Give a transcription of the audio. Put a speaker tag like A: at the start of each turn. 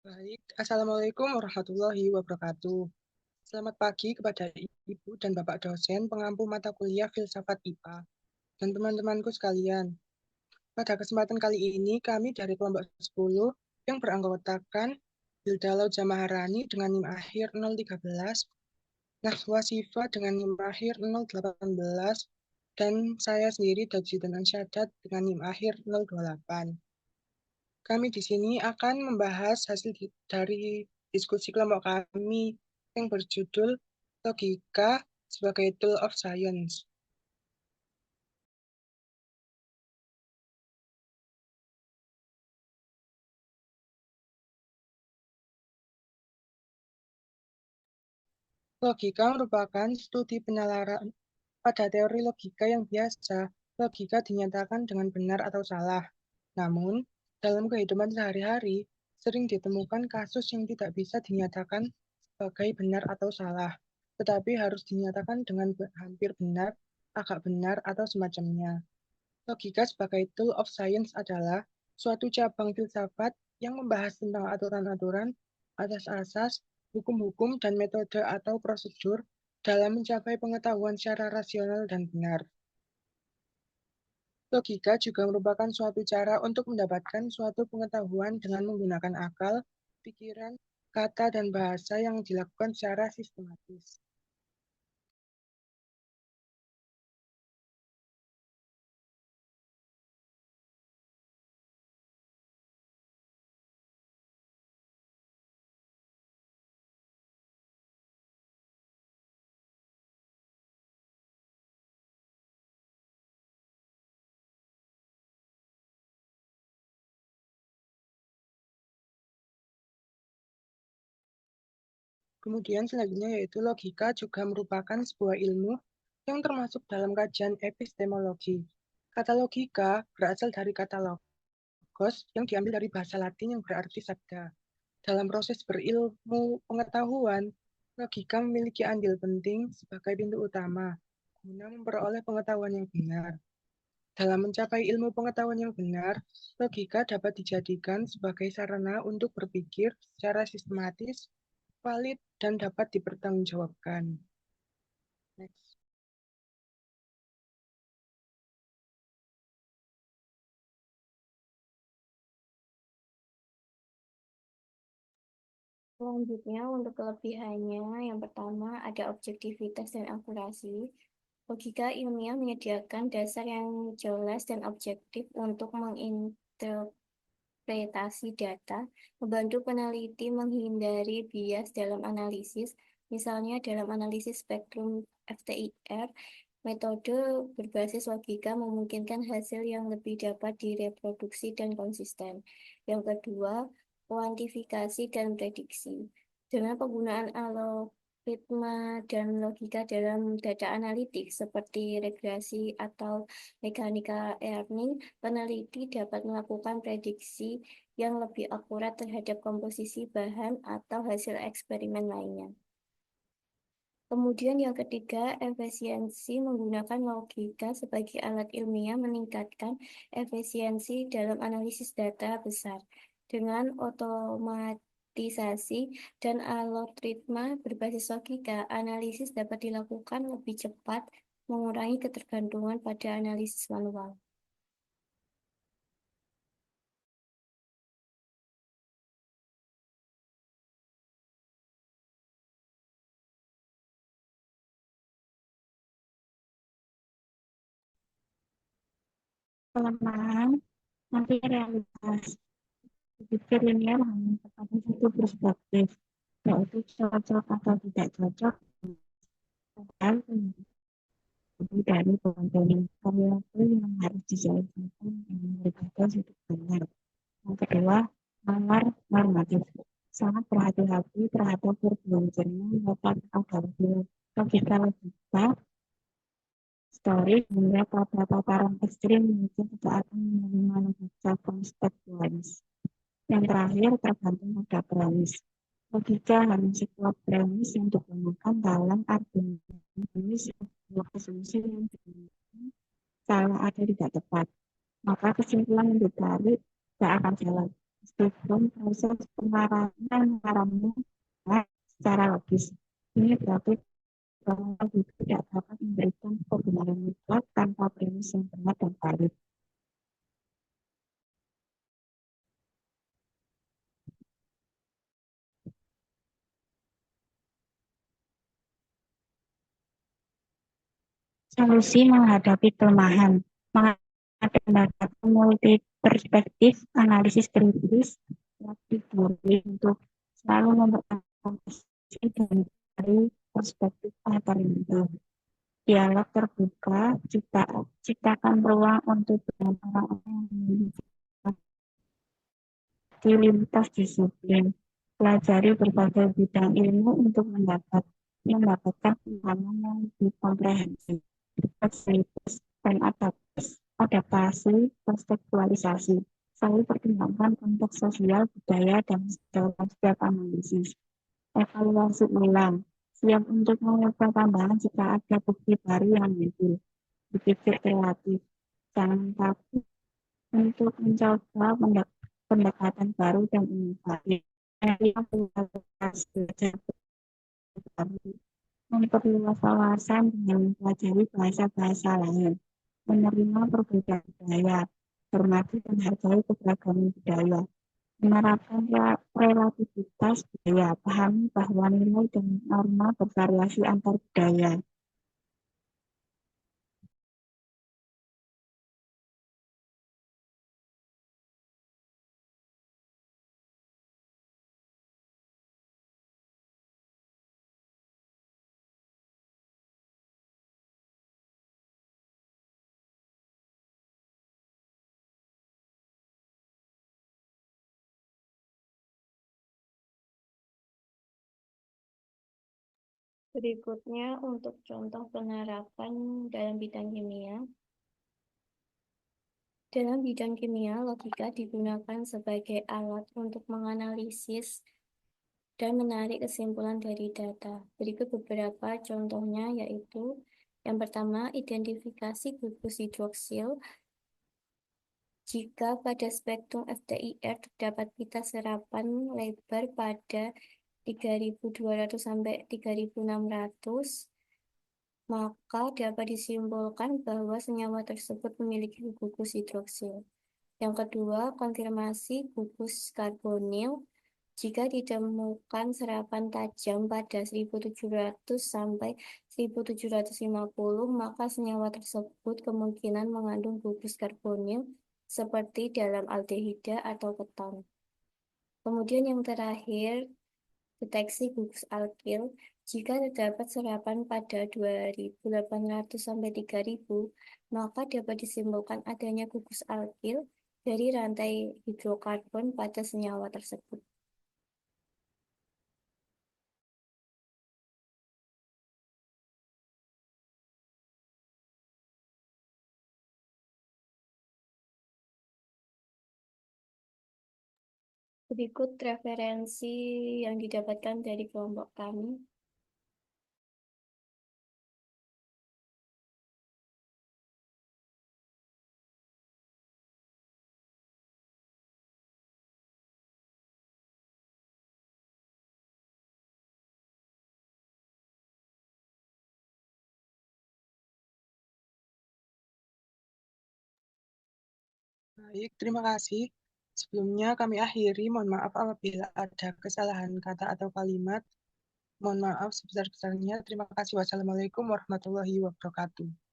A: Baik, Assalamualaikum warahmatullahi wabarakatuh. Selamat pagi kepada Ibu dan Bapak dosen pengampu mata kuliah Filsafat IPA dan teman-temanku sekalian. Pada kesempatan kali ini kami dari kelompok 10 yang beranggotakan Hilda Lauja Maharani dengan NIM akhir 013, Nahwa Sifa dengan NIM akhir 018, dan saya sendiri Dajidan Ansyadat dengan NIM akhir 028. Kami di sini akan membahas hasil dari diskusi kelompok kami yang berjudul Logika sebagai Tool of Science. Logika merupakan studi penalaran pada teori logika yang biasa. Logika dinyatakan dengan benar atau salah. Namun, dalam kehidupan sehari-hari, sering ditemukan kasus yang tidak bisa dinyatakan sebagai benar atau salah, tetapi harus dinyatakan dengan hampir benar, agak benar, atau semacamnya. Logika sebagai tool of science adalah suatu cabang filsafat yang membahas tentang aturan-aturan, asas-asas, hukum-hukum, dan metode atau prosedur dalam mencapai pengetahuan secara rasional dan benar. Logika juga merupakan suatu cara untuk mendapatkan suatu pengetahuan dengan menggunakan akal, pikiran, kata, dan bahasa yang dilakukan secara sistematis. Kemudian selanjutnya yaitu logika juga merupakan sebuah ilmu yang termasuk dalam kajian epistemologi. Kata logika berasal dari kata logos yang diambil dari bahasa Latin yang berarti sabda. Dalam proses berilmu pengetahuan, logika memiliki andil penting sebagai pintu utama guna memperoleh pengetahuan yang benar. Dalam mencapai ilmu pengetahuan yang benar, logika dapat dijadikan sebagai sarana untuk berpikir secara sistematis, valid, dan dapat dipertanggungjawabkan. Next.
B: Selanjutnya, untuk kelebihannya, yang pertama ada objektivitas dan akurasi. Logika ilmiah menyediakan dasar yang jelas dan objektif untuk menginterpretasi data, membantu peneliti menghindari bias dalam analisis, misalnya dalam analisis spektrum FTIR. Metode berbasis logika memungkinkan hasil yang lebih dapat direproduksi dan konsisten. Yang kedua, kuantifikasi dan prediksi. Dengan penggunaan algoritma dan logika dalam data analitik seperti regresi atau mechanical learning, peneliti dapat melakukan prediksi yang lebih akurat terhadap komposisi bahan atau hasil eksperimen lainnya. Kemudian yang ketiga, efisiensi menggunakan logika sebagai alat ilmiah meningkatkan efisiensi dalam analisis data besar. Dengan otomatisasi dan algoritma berbasis logika, analisis dapat dilakukan lebih cepat, mengurangi ketergantungan pada analisis manual.
C: Kelemahan nanti realitas berpikir linear hanya kepada satu perspektif, yaitu cocok atau tidak cocok, dan lebih dari berbagai variabel yang harus diselesaikan dengan berbeda sudut pandang. Yang kedua, nalar normatif. Sangat berhati-hati terhadap berbelanjanya dapat agar logika logika story hingga pada tataran ekstrim mungkin tidak akan menerima logika konspektualis. Yang terakhir tergantung pada premis. Logika hanya sebuah premis yang digunakan dalam argumen premis sebuah asumsi yang digunakan kalau ada tidak tepat. Maka kesimpulan yang ditarik tidak akan jalan. meskipun proses pengarangnya secara logis. Ini berarti bahwa buku tidak dapat memberikan kebenaran mutlak tanpa premis yang benar dan valid. Solusi menghadapi kelemahan, mengadakan multi perspektif analisis kritis, lebih boleh untuk selalu mempertahankan posisi dari perspektif alternatif. Dialog terbuka, ciptakan ruang untuk orang-orang yang lintas disiplin, pelajari berbagai bidang ilmu untuk mendapatkan pemahaman yang lebih komprehensif, fasilitas dan adaptasi, kontekstualisasi, selalu pertimbangkan konteks sosial, budaya, dan setiap analisis. Evaluasi ulang, siap untuk mengubah tambahan jika ada bukti baru yang muncul. Berpikir kreatif, jangan takut untuk mencoba pendekatan baru dan inovasi. Memperluas wawasan dengan mempelajari bahasa-bahasa lain, menerima perbedaan budaya, hormati dan hargai keberagaman budaya, menerapkan relativitas budaya, pahami bahwa nilai dan norma bervariasi antar budaya.
B: Berikutnya untuk contoh penerapan dalam bidang kimia. Dalam bidang kimia, logika digunakan sebagai alat untuk menganalisis dan menarik kesimpulan dari data. Berikut beberapa contohnya, yaitu yang pertama, identifikasi gugus hidroksil. Jika pada spektrum FTIR terdapat pita serapan lebar pada 3.200 sampai 3.600, maka dapat disimpulkan bahwa senyawa tersebut memiliki gugus hidroksil. Yang kedua, konfirmasi gugus karbonil. Jika ditemukan serapan tajam pada 1.700 sampai 1.750, maka senyawa tersebut kemungkinan mengandung gugus karbonil seperti dalam aldehida atau keton. Kemudian yang terakhir, deteksi gugus alkil. Jika terdapat serapan pada 2.800 sampai 3.000, maka dapat disimpulkan adanya gugus alkil dari rantai hidrokarbon pada senyawa tersebut. Berikut referensi yang didapatkan dari kelompok kami.
A: Baik, terima kasih. Sebelumnya kami akhiri, mohon maaf apabila ada kesalahan kata atau kalimat. Mohon maaf sebesar-besarnya. Terima kasih. Wassalamualaikum warahmatullahi wabarakatuh.